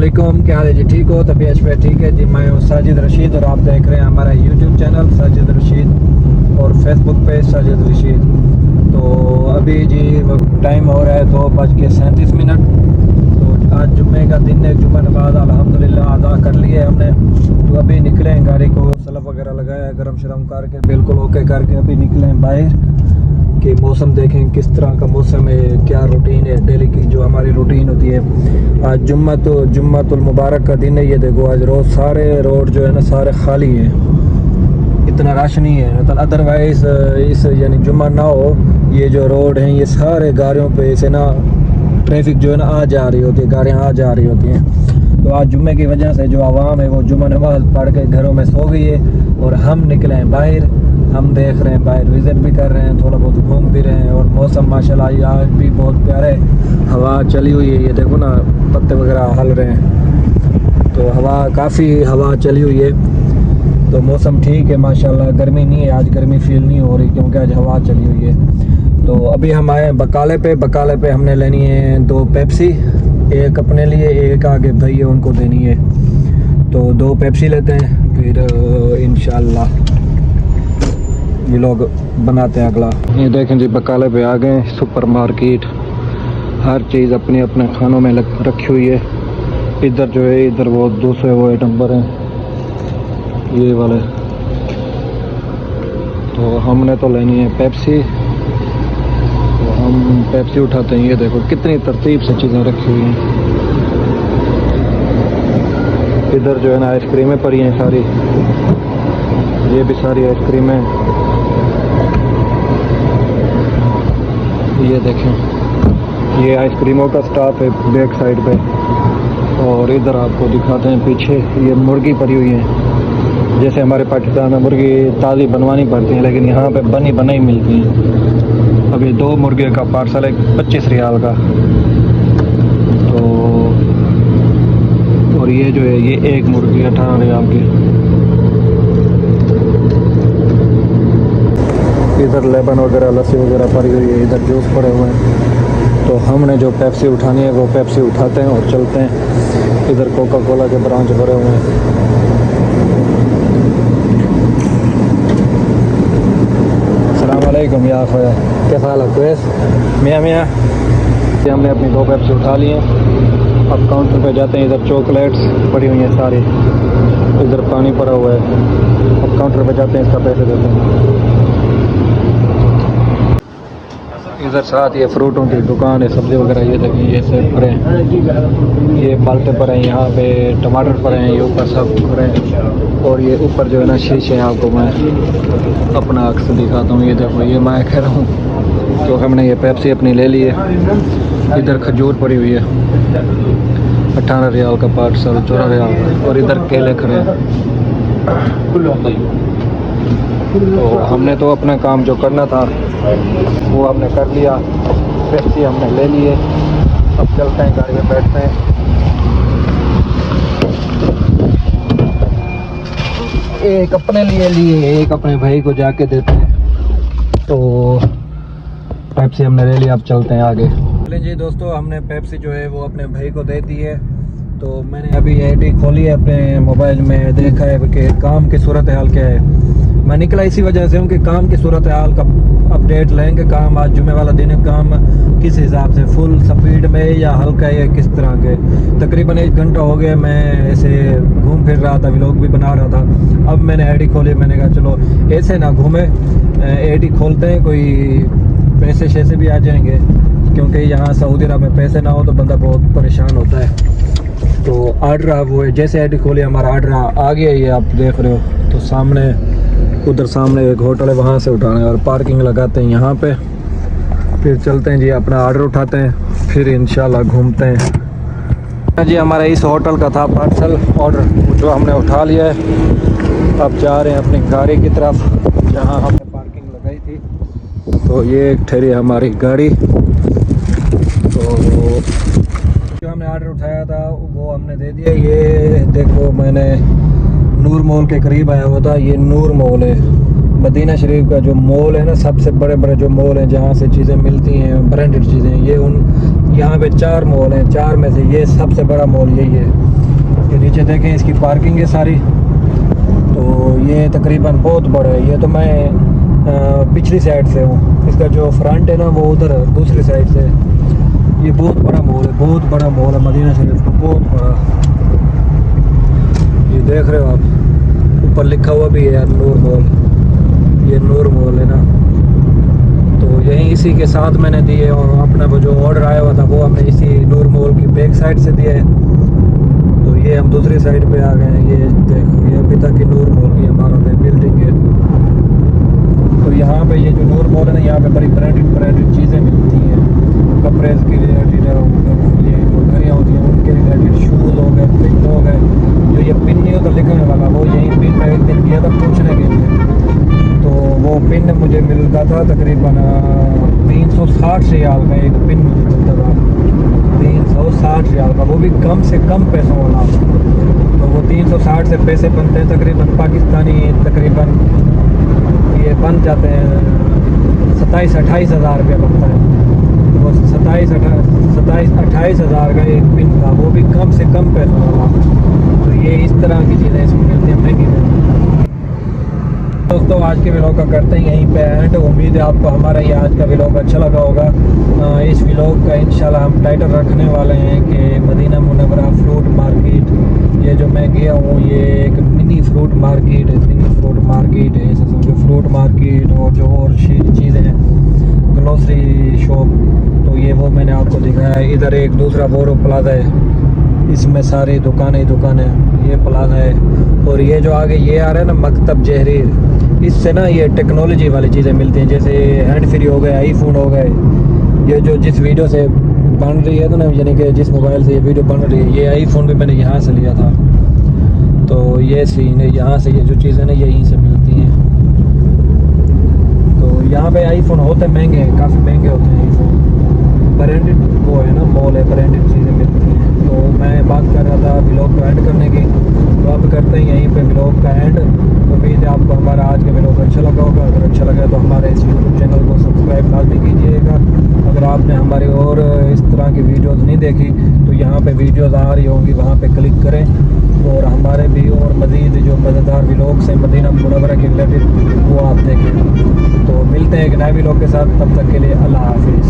वालेकुम, क्या हाल है जी? ठीक हो? तबीयत पे ठीक है जी? मैं हूँ साजिद रशीद और आप देख रहे हैं हमारा यूट्यूब चैनल साजिद रशीद और फेसबुक पे साजिद रशीद। तो अभी जी टाइम हो रहा है 2:37। तो आज जुम्मे का दिन है, जुम्मा नमाज अल्हम्दुलिल्लाह अदा कर लिए हमने। तो अभी निकले हैं, गाड़ी को सलफ वगैरह लगाया, गरम शरम करके बिल्कुल ओके करके अभी निकले हैं बाहर कि मौसम देखें किस तरह का मौसम है, क्या रूटीन है डेली की जो हमारी रूटीन होती है। आज जुम्मतुल मुबारक का दिन है। ये देखो आज रोज़ सारे रोड जो है ना सारे खाली हैं, इतना रश नहीं है। मतलब अदरवाइज़ इस यानी जुम्मा ना हो, ये जो रोड हैं ये सारे गाड़ियों पे ऐसे ना ट्रैफिक जो है ना आ जा रही होती है, गाड़ियाँ आ जा रही होती हैं। तो आज जुम्मे की वजह से जो आवाम है वो जुम्मा नमाज पढ़ के घरों में सो गई है और हम निकले हैं बाहर। हम देख रहे हैं बाहर, विज़िट भी कर रहे हैं, थोड़ा बहुत घूम भी रहे हैं। और मौसम माशाल्लाह आज भी बहुत प्यारा है, हवा चली हुई है। ये देखो ना पत्ते वगैरह हल रहे हैं, तो काफ़ी हवा चली हुई है। तो मौसम ठीक है माशाल्लाह, गर्मी नहीं है आज, गर्मी फील नहीं हो रही क्योंकि आज हवा चली हुई है। तो अभी हम आए बकाले पे हमने लेनी है 2 पेप्सी, एक अपने लिए एक आगे भाई है उनको देनी है। तो 2 पेप्सी लेते हैं, फिर इंशाल्लाह ये लोग बनाते हैं अगला। ये देखें जी बकाले पे आ गए, सुपर मार्केट, हर चीज़ अपने अपने खानों में रखी हुई है। इधर जो है इधर वो दूसरे वो नंबर हैं ये वाले। तो हमने तो लेनी है पेप्सी, तो हम पेप्सी उठाते हैं। ये देखो कितनी तरतीब से चीज़ें रखी हुई हैं। इधर जो है ना आइसक्रीमें पड़ी हैं सारी, ये भी सारी आइसक्रीमें। ये देखें ये आइसक्रीमों का स्टॉप है बैक साइड पे। और इधर आपको दिखाते हैं पीछे ये मुर्गी पड़ी हुई है। जैसे हमारे पाकिस्तान में मुर्गी ताज़ी बनवानी पड़ती है, लेकिन यहाँ पे बनी बनाई मिलती हैं। अब ये 2 मुर्गे का पार्सल है 25 रियाल का। तो और ये जो है ये एक मुर्गी 18 रियाल की। इधर लेमन वगैरह लस्सी वगैरह पड़ी हुई है, इधर जूस पड़े हुए हैं। तो हमने जो पेप्सी उठानी है वो पेप्सी उठाते हैं और चलते हैं। इधर कोका कोला के ब्रांच भरे हुए हैं। अस्सलाम वालेकुम या अख़ोया, कैसा हाल है? मियाँ मियाँ हमने अपनी 2 पेप्सी उठा ली हैं। अब काउंटर पे जाते हैं। इधर चॉकलेट्स पड़ी हुई हैं सारी, इधर पानी पड़ा हुआ है। अब काउंटर पे जाते हैं, इसका पैसे देते हैं। इधर साथ ये फ्रूटों की दुकान है, सब्ज़ी वगैरह। ये देखिए ये सेब पड़े हैं, ये माल्टे पड़े हैं, यहाँ पे टमाटर पड़े हैं, ये ऊपर सब पड़े हैं। और ये ऊपर जो है ना शीशे हैं, आपको मैं अपना अक्स दिखाता हूँ। ये देखो ये मैं कह रहा हूँ। तो हमने ये पेप्सी अपनी ले ली है। इधर खजूर पड़ी हुई है 18 रियाल का पार्सल, 14 रियाल का। और इधर केले खड़े हैं। तो हमने तो अपना काम जो करना था वो हमने कर लिया, पेप्सी हमने ले लिए। अब चलते हैं, गाड़ी में बैठते हैं। एक अपने लिए एक अपने भाई को जाके देते हैं। तो पेप्सी हमने ले लिया, अब चलते हैं आगे। चलें जी दोस्तों, हमने पेप्सी जो है वो अपने भाई को दे दी है। तो मैंने अभी एडी खोली है अपने मोबाइल में, देखा है कि काम की सूरत हाल क्या है। मैं निकला इसी वजह से हूँ कि काम की सूरत हाल का अपडेट लेंगे। काम आज जुमे वाला दिन है, काम किस हिसाब से, फुल स्पीड में या हल्का है, किस तरह के। तकरीबन 1 घंटा हो गया मैं ऐसे घूम फिर रहा था, व्लॉग भी बना रहा था। अब मैंने एडी खोली, मैंने कहा चलो ऐसे ना घूमे, एडी खोलते हैं, कोई पैसे शैसे भी आ जाएंगे। क्योंकि यहाँ सऊदी अरब में पैसे ना हो तो बंदा बहुत परेशान होता है। तो आर्डर वो है, जैसे एडी खोली हमारा आर्डर आ गया, ये आप देख रहे हो। तो सामने उधर सामने एक होटल है, वहाँ से उठाना है और पार्किंग लगाते हैं यहाँ पे। फिर चलते हैं जी, अपना आर्डर उठाते हैं, फिर इंशाल्लाह घूमते हैं जी। हमारा इस होटल का था पार्सल ऑर्डर जो हमने उठा लिया है। अब जा रहे हैं अपनी गाड़ी की तरफ जहाँ हमने पार्किंग लगाई थी। तो ये एक ठहरी हमारी गाड़ी। तो जो हमने आर्डर उठाया था वो हमने दे दिया। ये देखो मैंने नूर मॉल के करीब आया हुआ था, ये नूर मॉल है मदीना शरीफ का जो मॉल है ना, सबसे बड़े बड़े जो मॉल हैं जहाँ से चीज़ें मिलती हैं, ब्रांडेड चीज़ें, ये उन यहाँ पे 4 मॉल हैं, 4 में से ये सबसे बड़ा मॉल यही है। ये नीचे देखें, इसकी पार्किंग है सारी। तो ये तकरीबन बहुत बड़ा है। ये तो मैं पिछली साइड से हूँ, इसका जो फ्रंट है ना वो उधर दूसरी साइड से। ये बहुत बड़ा मॉल है, बहुत बड़ा मॉल है मदीना शरीफ का, बहुत बड़ा। ये देख रहे हो आप, ऊपर लिखा हुआ भी है नूर मॉल। ये नूर मॉल है ना, तो यहीं इसी के साथ मैंने दिए। और अपना वो जो ऑर्डर आया हुआ था वो हमने इसी नूर मॉल की बैक साइड से दिया है। तो ये हम दूसरी साइड पे आ गए हैं। ये देखो, ये अभी तक की नूर मॉल की हमारा बिल्डिंग है। तो यहाँ पे ये जो नूर मॉल है ना, यहाँ पे बड़ी ब्रांडेड चीज़ें मिलती हैं। कपड़े के रिलेटेड, ये जो घड़ियाँ होती हैं उनके रिलेटेड, शूज़ हो गए, पिन हो गए। जो ये पिन नहीं होता लिखने वाला, वो यहीं पिन में एक दिन किया था पूछने के लिए। तो वो पिन मुझे मिलता था तकरीबन 360 रियाल का एक पिन मुझे मिलता था। 360 रियाल का, वो भी कम से कम पैसों वाला। तो वो 360 से पैसे बनते हैं तकरीबन पाकिस्तानी, तकरीबन ये बन जाते हैं 27-28 हज़ार रुपया बनता है। तो वो 27-28 हज़ार का एक पिन था, वो भी कम से कम पैसों वाला। तो ये इस तरह की चीज़ें इसमें मिलती हैं महंगी में। दोस्तों आज के व्लॉग का करते हैं यहीं पे एंड। उम्मीद है आपको हमारा ये आज का व्लॉग अच्छा लगा होगा। इस व्लॉग का इंशाल्लाह हम टाइटल रखने वाले हैं कि मदीना मुनव्वरा फ्रूट मार्केट। ये जो मैं गया हूँ ये एक मिनी फ्रूट मार्केट है, मिनी फ्रूट मार्केट है, ऐसा समझो फ्रूट मार्केट। और जो और चीज़ें हैं, ग्रोसरी शॉप, तो ये वो मैंने आपको दिखाया है। इधर एक दूसरा बोरो प्लाजा है, इसमें सारी दुकानें ये प्लाजा है। और ये जो आगे ये आ रहा है ना मकतब जहरीर, इससे ना ये टेक्नोलॉजी वाली चीज़ें मिलती हैं, जैसे हैंड फ्री हो गए, आईफोन हो गए। ये जो जिस वीडियो से बन रही है तो ना, यानी कि जिस मोबाइल से ये वीडियो बन रही है, ये आईफोन भी मैंने यहाँ से लिया था। तो ये सीन है, यहाँ से ये जो चीज़ें ना यहीं से मिलती हैं। तो यहाँ पे आईफोन होते महंगे हैं, काफ़ी महंगे होते हैं आईफोन। ब्रांडेड वो है ना मॉल है, ब्रांडेड चीज़ें मिलती हैं। तो मैं बात कर रहा था व्लॉग को ऐड करने की, तो अब करते हैं यहीं पे व्लॉग का ऐड। उम्मीद है आपको हमारा आज का व्लॉग अच्छा लगा होगा। अगर अच्छा लगा तो हमारे इस यूट्यूब चैनल को सब्सक्राइब लाजमी कीजिएगा। अगर आपने हमारी और इस तरह की वीडियोस नहीं देखी तो यहाँ पे वीडियोस आ रही होंगी, वहाँ पे क्लिक करें और हमारे भी और मज़ीद जो मज़ेदार व्लॉग्स हैं मदीना मुनव्वरा के रिलेटेड वो आप देखें। तो मिलते हैं एक नए व्लॉग के साथ, तब तक के लिए अल्लाह हाफिज़।